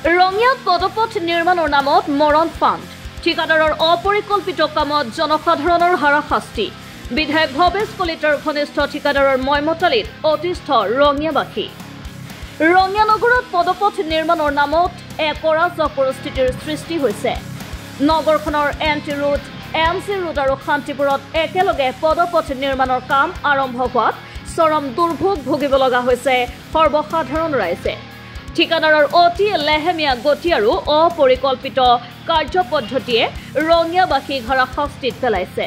ৰঙিয়াত পদপথ নিৰ্মাণৰ নামত মৰণ ফাণ্ড ঠিকাদাৰৰ অপৰিকল্পিত কামত জনসাধাৰণৰ হাৰাশাস্তি বিধায়ক ভৱেশ কলিতাৰ ঘনিষ্ঠ ঠিকাদাৰৰ ময়মতালিত অতিষ্ঠ ৰঙিয়াবাসী ৰঙিয়া নগৰত পদপথ নিৰ্মাণৰ নামত এক অৰাজক পৰিস্থিতিৰ সৃষ্টি হৈছে নগৰখনৰ এনটি ৰোড এমচি ৰোড আৰু শান্তিপুৰত একেলগে পদপথ নিৰ্মাণৰ কাম আৰম্ভ হোৱাত চৰম দুৰ্ভোগ ভুগিব লগা হৈছে সৰ্বসাধাৰণ ৰাইজে ঠিকাদাৰৰ অতি লেহেমীয়া গতি আৰু অপৰিকল্পিত কাৰ্যপদ্ধতিয়ে ৰঙিয়াবাসীক হাৰাশাস্তিত পেলাইছে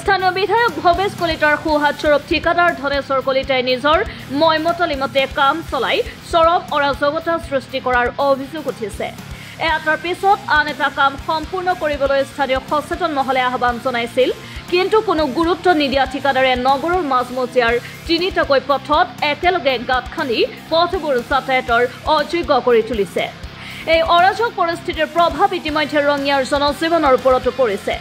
স্থানীয় বিধায়ক ভৱেশ কলিতাৰ সুহাতস্বৰূপ ঠিকাদাৰ ধনেশ্বৰ কলিতাই নিজৰ ময়মতালি মতে কাম চলাই চৰম অৰাজকতা সৃষ্টি কৰাৰ অভিযোগ উঠিছে এটাৰ পিছত আন এটা কাম সম্পূৰ্ণ কৰিবলৈ স্থানীয় সচেতন মহলে আহ্বান জনাইছিল কিন্তু কোনো গুৰুত্ব নিদিয়া ঠিকাদাৰে নগৰৰ মাজমজিয়াৰ তিনিটাকৈ পথত একেলগে গাঁত খান্দি পথবোৰ যাতায়াতৰ অযোগ্য কৰি তুলিছে এই অৰাজক পৰিস্থিতিৰ প্ৰভাৱ ইতিমধ্যে ৰঙিয়াৰ জনজীৱনৰ ওপৰতো পৰিছে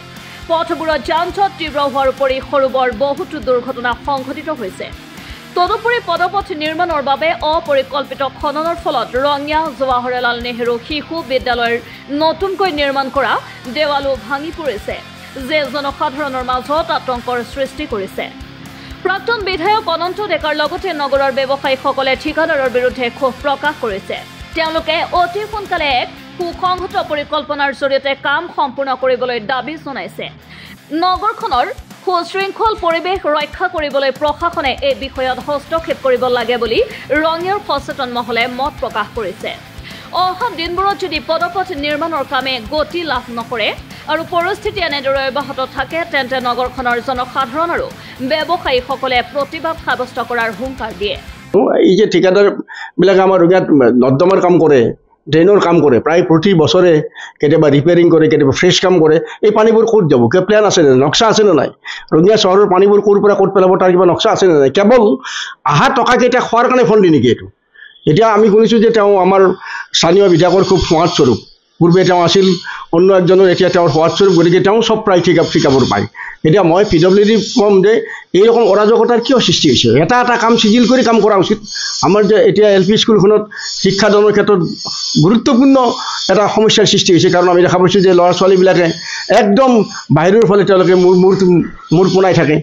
পথবোৰত যান-জঁট তীব্ৰ হোৱাৰ উপৰি সৰু বৰ বহুতো দুৰ্ঘটনা সংঘটিত হৈছে তদুপৰি পদপথ নিৰ্মাণৰ বাবে অপৰিকল্পিত খননৰ ফলত ৰঙিয়া জৱাহৰলাল নেহৰু শিশু বিদ্যালয়ৰ নতুনকৈ নিৰ্মাণ কৰা দেৱালো ভাঙি পৰিছে যে জনসাধাৰণৰ মাজত আতংকৰ সৃষ্টি কৰিছে প্ৰাক্তন বিধায়ক অনন্ত ডেকাৰ লগতে নগৰৰ ব্যৱসায়ীসকলে ঠিকাদাৰৰ বিৰুদ্ধে ক্ষোভ প্ৰকাশ কৰিছে তেওঁলোকে অতি সোনকালে এক সুসংহত পৰিকল্পনাৰ জৰিয়তে কাম সম্পূৰ্ণ কৰিবলৈ দাবী জনাইছে নগৰখনৰ সুশৃংখল পৰিৱেশ ৰক্ষা কৰিবলৈ প্ৰশাসনে এই বিষয়ত হস্তক্ষেপ কৰিব লাগে বুলি ৰঙিয়াৰ সচেতন মহলে মত প্ৰকাশ কৰিছে অহা দিনবোৰত যদি পদপথ নিৰ্মাণৰ কামে গতি লাভ নকৰে আৰু পৰিস্থিতি এনেদৰে অব্যাহত থাকে তেন্তে নগৰখনৰ জনসাধাৰণ আৰু ব্যৱসায়ীসকলে প্ৰতিবাদ সাব্যস্ত কৰাৰ হুংকাৰ দিয়ে এই যে ঠিকাদাৰবিলাক আমাৰ ৰঙিয়াত নৰ্দমাৰ কাম কৰে ড্ৰেইনৰ কাম কৰে প্ৰায় প্ৰতি বছৰে কেতিয়াবা ৰিপেয়াৰিং কৰে কেতিয়াবা ফ্ৰেছ কাম কৰে এই পানীবোৰ ক'ত যাব কিবা প্লেন আছে নে নক্সা আছে নে নাই ৰঙিয়া চহৰৰ পানীবোৰ ক'ৰ পৰা ক'ত পেলাব তাৰ কিবা নক্সা আছে নে নাই কেৱল আহা টকাকেইটা খোৱাৰ কাৰণে ফন্দি নেকি এইটো এতিয়া আমি শুনিছোঁ যে তেওঁ আমাৰ স্থানীয় বিধায়কৰ খুব সহায়স্বৰূপ পূৰ্বে তেওঁ আছিল অন্য একজনৰ এতিয়া তেওঁৰ সহায়স্বৰূপ গতিকে তেওঁ চব প্ৰায় ঠিকাবোৰ পায় এতিয়া মই PWD কম যে এইৰকম অৰাজকতাৰ কিয় সৃষ্টি হৈছে এটা এটা কাম সিজিল কৰি কাম কৰা উচিত আমাৰ যে এতিয়া LP স্কুলখনত শিক্ষাদানৰ ক্ষেত্ৰত গুৰুত্বপূৰ্ণ এটা সমস্যাৰ সৃষ্টি হৈছে কাৰণ আমি দেখা পাইছোঁ যে ল'ৰা ছোৱালীবিলাকে একদম বাহিৰৰ ফালে তেওঁলোকে মূৰ পোনাই থাকে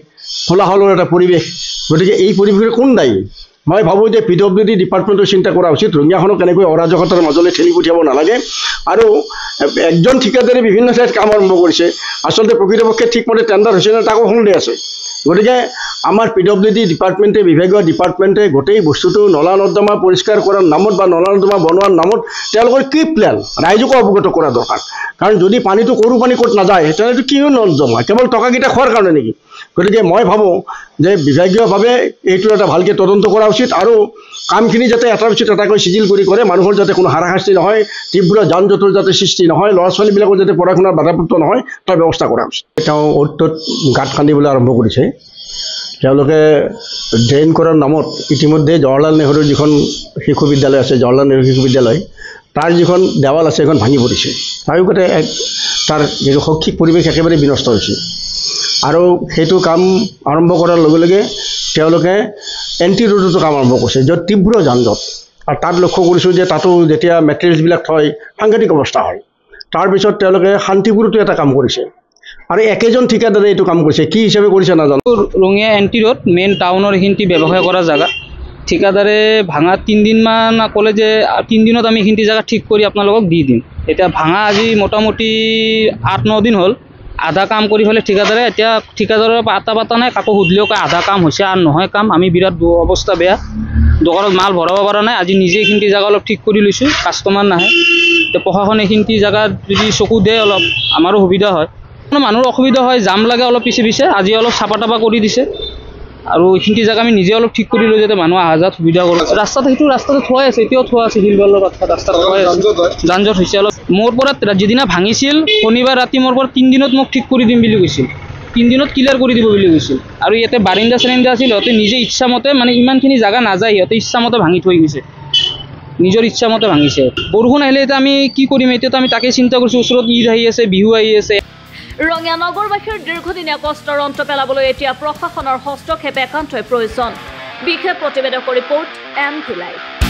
কোলাহলৰ এটা পৰিৱেশ গতিকে এই পৰিৱেশৰ কোন দায়ী মই ভাবোঁ যে PWD ডিপাৰ্টমেণ্টৰ চিন্তা কৰা উচিত ৰঙিয়াখনক কেনেকৈ অৰাজকতাৰ মাজলৈ ঠেলি পঠিয়াব নালাগে আৰু একজন ঠিকাদাৰে বিভিন্ন ঠাইত কাম আৰম্ভ কৰিছে আচলতে প্ৰকৃতপক্ষে ঠিকমতে টেণ্ডাৰ হৈছে নে তাকো সন্দেহ আছে গতিকে আমাৰ PWD ডিপাৰ্টমেণ্টে বিভাগীয় ডিপাৰ্টমেণ্টে গোটেই বস্তুটো নলা নৰ্দমা পৰিষ্কাৰ কৰাৰ নামত বা নলা নৰ্দমা বনোৱাৰ নামত তেওঁলোকৰ কি প্লেন ৰাইজকো অৱগত কৰা দৰকাৰ কাৰণ যদি পানীটো সৰু পানী ক'ত নাযায় তেনেহ'লে কিয় নৰ্দমা কেৱল টকাকেইটা খোৱাৰ কাৰণে নেকি গতিকে মই ভাবোঁ যে বিভাগীয়ভাৱে এইটো এটা ভালকৈ তদন্ত কৰা উচিত আৰু কামখিনি যাতে এটাৰ পিছত এটাকৈ চিজিল কৰি কৰে মানুহৰ যাতে কোনো হাৰাশাস্তি নহয় তীব্ৰ যান জঁটৰ যাতে সৃষ্টি নহয় ল'ৰা ছোৱালীবিলাকৰ যাতে পঢ়া শুনাৰ বাধাপ্ৰাপ্ত নহয় তাৰ ব্যৱস্থা কৰা উচিত তেওঁ অ'ত গাঁত খান্দিবলৈ আৰম্ভ কৰিছে তেওঁলোকে ড্ৰেইন কৰাৰ নামত ইতিমধ্যে জৱাহৰলাল নেহৰুৰ যিখন শিশু বিদ্যালয় আছে জৱাহৰলাল নেহৰু শিশু বিদ্যালয় তাৰ যিখন দেৱাল আছে এখন ভাঙি পৰিছে চাৰিওকাষে তাৰ যিটো শৈক্ষিক পৰিৱেশ একেবাৰে বিনষ্ট হৈছে আৰু সেইটো কাম আৰম্ভ কৰাৰ লগে লগে তেওঁলোকে এনটি ৰোডতো কাম আৰম্ভ কৰিছে য'ত তীব্ৰ যান জঁট আৰু তাত লক্ষ্য কৰিছোঁ যে তাতো যেতিয়া মেটেৰিয়েলছবিলাক থয় সাংঘাতিক অৱস্থা হয় তাৰপিছত তেওঁলোকে শান্তিপুৰতো এটা কাম কৰিছে আৰু একেজন ঠিকাদাৰে এইটো কাম কৰিছে কি হিচাপে কৰিছে নাজানো ৰঙিয়া এনটি ৰোড মেইন টাউনৰ এইখিনি ব্যৱসায় কৰা জেগা ঠিকাদাৰে ভাঙা 3 দিনমান ক'লে যে 3 দিনত আমি এইখিনি জেগা ঠিক কৰি আপোনালোকক দি দিম এতিয়া ভাঙা আজি মোটামুটি 8-9 দিন হ'ল আধা কাম কৰি হ'লে ঠিকাদাৰে এতিয়া ঠিকাদাৰৰ পাতা নাই কাকো সুধিলেও কয় আধা কাম হৈছে আৰু নহয় কাম আমি বিৰাট অৱস্থা বেয়া দোকানত মাল ভৰাব পৰা নাই আজি নিজে এইখিনি জেগা অলপ ঠিক কৰি লৈছোঁ কাষ্টমাৰ নাহে এতিয়া প্ৰশাসনে এইখিনি জেগাত যদি চকু দিয়ে অলপ আমাৰো সুবিধা হয় মানুহৰ অসুবিধা হয় জাম লাগে অলপ পিছে আজি অলপ চাপা টাপা কৰি দিছে আৰু এইখিনি জেগা আমি নিজে অলপ ঠিক কৰি লৈ যাতে মানুহ অহা যোৱাত সুবিধা কৰোঁ ৰাস্তাতে থোৱাই আছে এতিয়াও থোৱা আছে শিলবালৰ ৰাস্তাত যান জঁট হৈছে অলপ মোৰ পৰা যিদিনা ভাঙিছিল শনিবাৰ ৰাতি মোৰ পৰা 3 দিনত মোক ঠিক কৰি দিম বুলি কৈছিল 3 দিনত ক্লিয়াৰ কৰি দিব বুলি কৈছিল আৰু ইয়াতে বাৰিন্দা চাৰিন্দা আছিল সিহঁতে নিজে ইচ্ছামতে মানে ইমানখিনি জেগা নাযায় সিহঁতে ইচ্ছামতে ভাঙি থৈ গৈছে নিজৰ ইচ্ছামতে ভাঙিছে বৰষুণ আহিলে এতিয়া আমি কি কৰিম এতিয়াতো আমি তাকে চিন্তা কৰিছোঁ ওচৰত ঈদ আহি আছে বিহু আহি আছে ৰঙিয়া নগৰবাসীৰ দীৰ্ঘদিনীয়া কষ্টৰ অন্ত পেলাবলৈ এতিয়া প্ৰশাসনৰ হস্তক্ষেপ একান্তই প্ৰয়োজন বিশেষ প্ৰতিবেদকৰ ৰিপৰ্ট MV Live